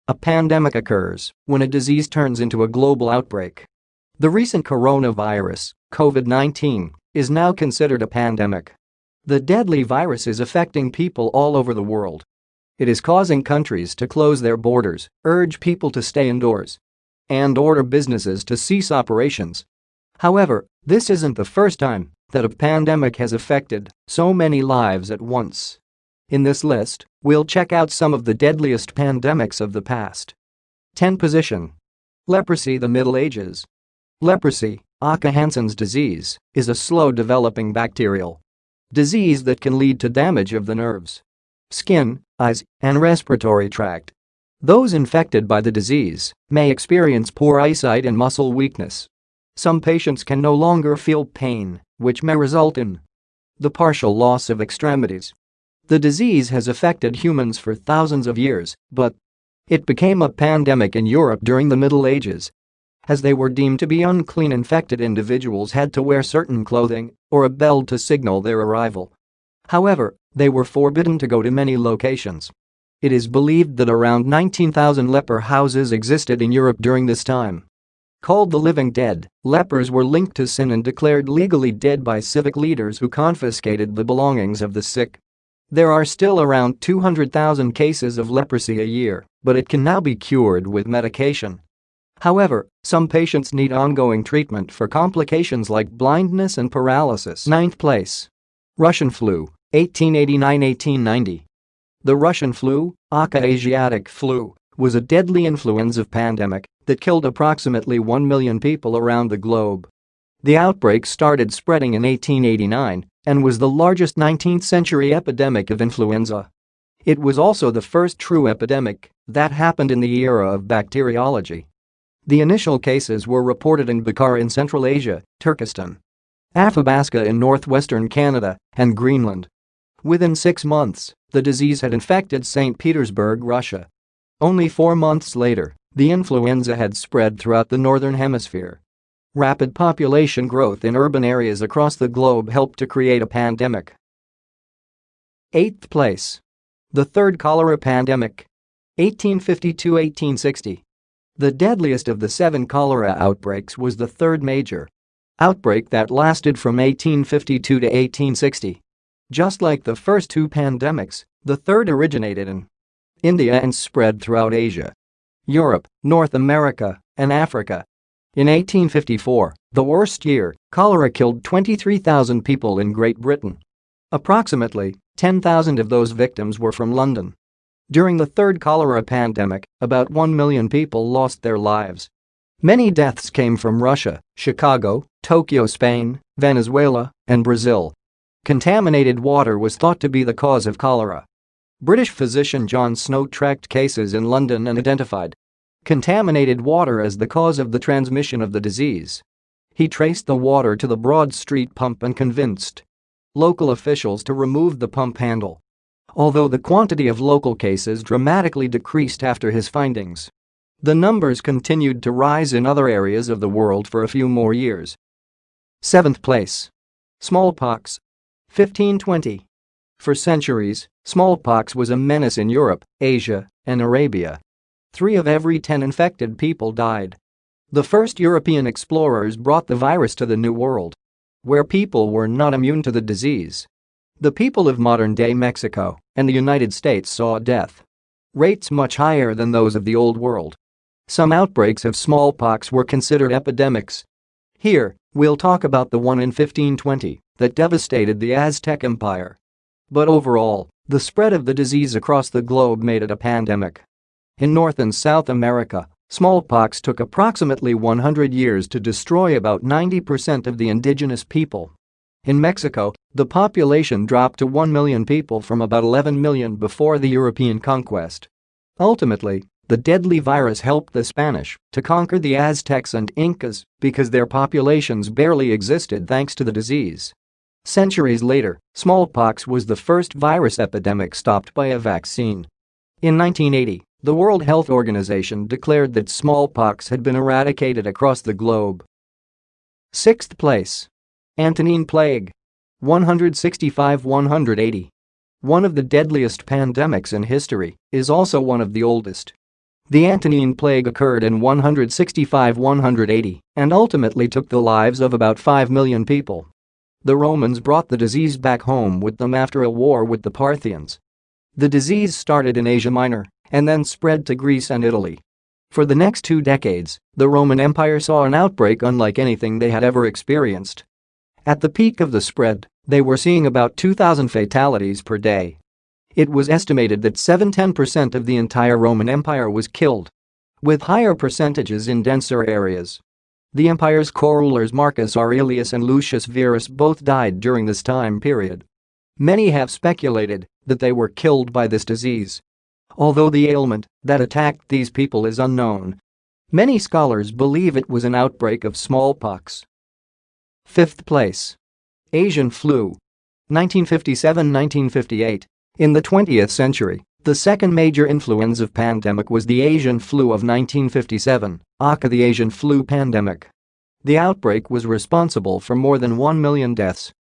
A pandemic occurs when a disease turns into a global outbreak. The recent coronavirus, COVID-19, is now considered a pandemic. The deadly virus is affecting people all over the world. It is causing countries to close their borders, urge people to stay indoors, and order businesses to cease operations. However, this isn't the first time that a pandemic has affected so many lives at once. In this list, we'll check out some of the deadliest pandemics of the past. 10 Position. Leprosy. The Middle Ages. Leprosy, aka Hansen's disease, is a slow-developing bacterial disease that can lead to damage of the nerves, skin, eyes, and respiratory tract. Those infected by the disease may experience poor eyesight and muscle weakness. Some patients can no longer feel pain, which may result in the partial loss of extremities. The disease has affected humans for thousands of years, but it became a pandemic in Europe during the Middle Ages. As they were deemed to be unclean, infected individuals had to wear certain clothing or a bell to signal their arrival. However, they were forbidden to go to many locations. It is believed that around 19,000 leper houses existed in Europe during this time. Called the living dead, lepers were linked to sin and declared legally dead by civic leaders who confiscated the belongings of the sick. There are still around 200,000 cases of leprosy a year, but it can now be cured with medication. However, some patients need ongoing treatment for complications like blindness and paralysis. 9th place. Russian flu, 1889-1890. The Russian flu, aka Asiatic flu, was a deadly influenza pandemic that killed approximately 1 million people around the globe. The outbreak started spreading in 1889 and was the largest 19th-century epidemic of influenza. It was also the first true epidemic that happened in the era of bacteriology. The initial cases were reported in Bukhara in Central Asia, Turkestan, Athabasca in northwestern Canada, and Greenland. Within 6 months, the disease had infected St. Petersburg, Russia. Only 4 months later, the influenza had spread throughout the northern hemisphere. Rapid population growth in urban areas across the globe helped to create a pandemic. 8th place. The Third Cholera Pandemic. 1852-1860. The deadliest of the 7 cholera outbreaks was the third major outbreak that lasted from 1852 to 1860. Just like the first 2 pandemics, the third originated in India and spread throughout Asia, Europe, North America, and Africa. In 1854, the worst year, cholera killed 23,000 people in Great Britain. Approximately 10,000 of those victims were from London. During the third cholera pandemic, about 1 million people lost their lives. Many deaths came from Russia, Chicago, Tokyo, Spain, Venezuela, and Brazil. Contaminated water was thought to be the cause of cholera. British physician John Snow tracked cases in London and identified contaminated water as the cause of the transmission of the disease. He traced the water to the Broad Street pump and convinced local officials to remove the pump handle. Although the quantity of local cases dramatically decreased after his findings, the numbers continued to rise in other areas of the world for a few more years. 7th place. Smallpox. 1520. For centuries, smallpox was a menace in Europe, Asia, and Arabia. 3 of every 10 infected people died. The first European explorers brought the virus to the New World, where people were not immune to the disease. The people of modern-day Mexico and the United States saw death rates much higher than those of the Old World. Some outbreaks of smallpox were considered epidemics. Here, we'll talk about the one in 1520 that devastated the Aztec Empire. But overall, the spread of the disease across the globe made it a pandemic. In North and South America, smallpox took approximately 100 years to destroy about 90% of the indigenous people. In Mexico, the population dropped to 1 million people from about 11 million before the European conquest. Ultimately, the deadly virus helped the Spanish to conquer the Aztecs and Incas because their populations barely existed thanks to the disease. Centuries later, smallpox was the first virus epidemic stopped by a vaccine. In 1980, the World Health Organization declared that smallpox had been eradicated across the globe. 6th place. Antonine Plague. 165-180. One of the deadliest pandemics in history is also one of the oldest. The Antonine Plague occurred in 165–180 and ultimately took the lives of about 5 million people. The Romans brought the disease back home with them after a war with the Parthians. The disease started in Asia Minor and then spread to Greece and Italy. For the next 2 decades, the Roman Empire saw an outbreak unlike anything they had ever experienced. At the peak of the spread, they were seeing about 2,000 fatalities per day. It was estimated that 7–10% of the entire Roman Empire was killed, with higher percentages in denser areas. The empire's co-rulers Marcus Aurelius and Lucius Verus both died during this time period. Many have speculated that they were killed by this disease, although the ailment that attacked these people is unknown. Many scholars believe it was an outbreak of smallpox. 5th place. Asian flu. 1957–1958. In the 20th century, the second major influenza pandemic was the Asian flu of 1957, aka the Asian flu pandemic. The outbreak was responsible for more than 1 million deaths.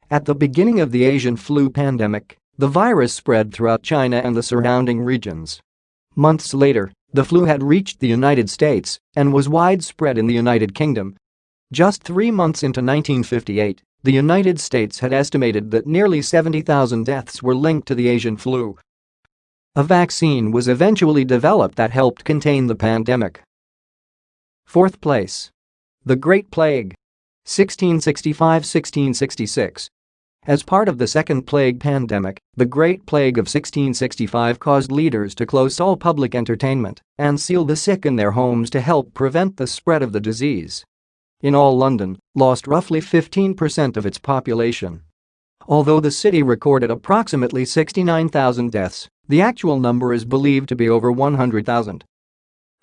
At the beginning of the Asian flu pandemic, the virus spread throughout China and the surrounding regions. Months later, the flu had reached the United States and was widespread in the United Kingdom. Just 3 months into 1958, the United States had estimated that nearly 70,000 deaths were linked to the Asian flu. A vaccine was eventually developed that helped contain the pandemic. 4th place. The Great Plague. 1665–1666. As part of the Second Plague pandemic, the Great Plague of 1665 caused leaders to close all public entertainment and seal the sick in their homes to help prevent the spread of the disease. In all, London lost roughly 15% of its population. Although the city recorded approximately 69,000 deaths, the actual number is believed to be over 100,000.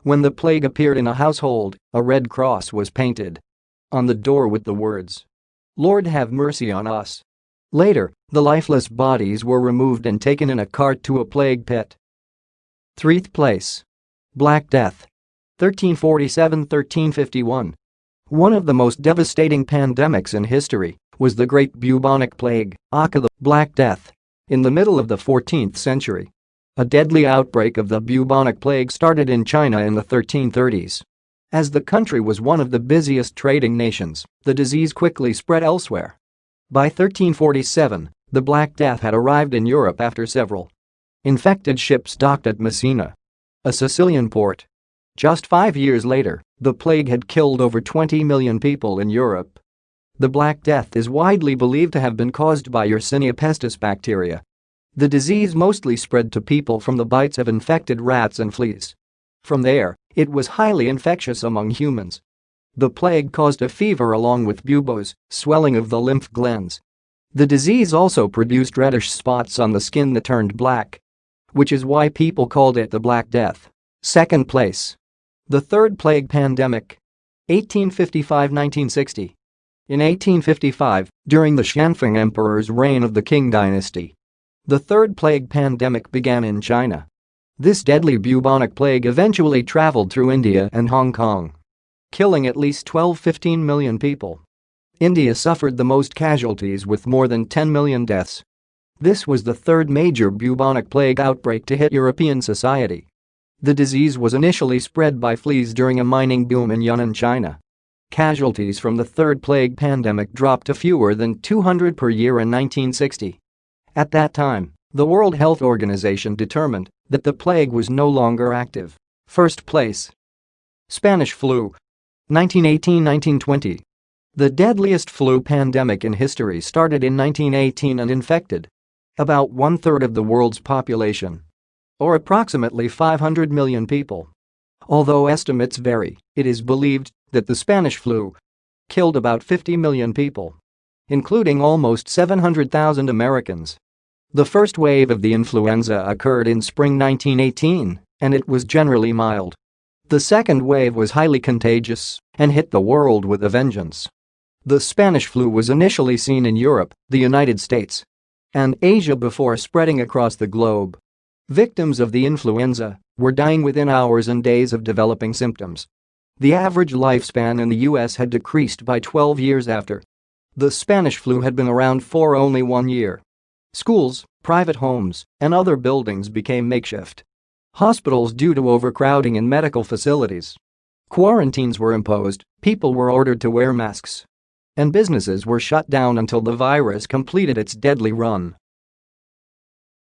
When the plague appeared in a household, a red cross was painted on the door with the words, "Lord have mercy on us." Later, the lifeless bodies were removed and taken in a cart to a plague pit. 3rd place. Black Death. 1347–1351. One of the most devastating pandemics in history was the Great Bubonic Plague, aka the Black Death. In the middle of the 14th century, a deadly outbreak of the bubonic plague started in China in the 1330s. As the country was one of the busiest trading nations, the disease quickly spread elsewhere. By 1347, the Black Death had arrived in Europe after several infected ships docked at Messina, a Sicilian port. Just 5 years later, the plague had killed over 20 million people in Europe. The Black Death is widely believed to have been caused by Yersinia pestis bacteria. The disease mostly spread to people from the bites of infected rats and fleas. From there, it was highly infectious among humans. The plague caused a fever along with buboes, swelling of the lymph glands. The disease also produced reddish spots on the skin that turned black, which is why people called it the Black Death. 2nd place. The Third Plague Pandemic. 1855–1960. In 1855, during the Xianfeng Emperor's reign of the Qing dynasty, the Third Plague Pandemic began in China. This deadly bubonic plague eventually traveled through India and Hong Kong, killing at least 12–15 million people. India suffered the most casualties with more than 10 million deaths. This was the third major bubonic plague outbreak to hit European society. The disease was initially spread by fleas during a mining boom in Yunnan, China. Casualties from the Third Plague Pandemic dropped to fewer than 200 per year in 1960. At that time, the World Health Organization determined that the plague was no longer active. 1st place. Spanish flu. 1918–1920. The deadliest flu pandemic in history started in 1918 and infected about 1/3 of the world's population, or approximately 500 million people. Although estimates vary, it is believed that the Spanish flu killed about 50 million people, including almost 700,000 Americans. The first wave of the influenza occurred in spring 1918, and it was generally mild. The second wave was highly contagious and hit the world with a vengeance. The Spanish flu was initially seen in Europe, the United States, and Asia before spreading across the globe. Victims of the influenza were dying within hours and days of developing symptoms. The average lifespan in the US had decreased by 12 years after. The Spanish flu had been around for only 1 year. Schools, private homes, and other buildings became makeshift. Hospitals due to overcrowding in medical facilities. Quarantines were imposed, people were ordered to wear masks. And businesses were shut down until the virus completed its deadly run.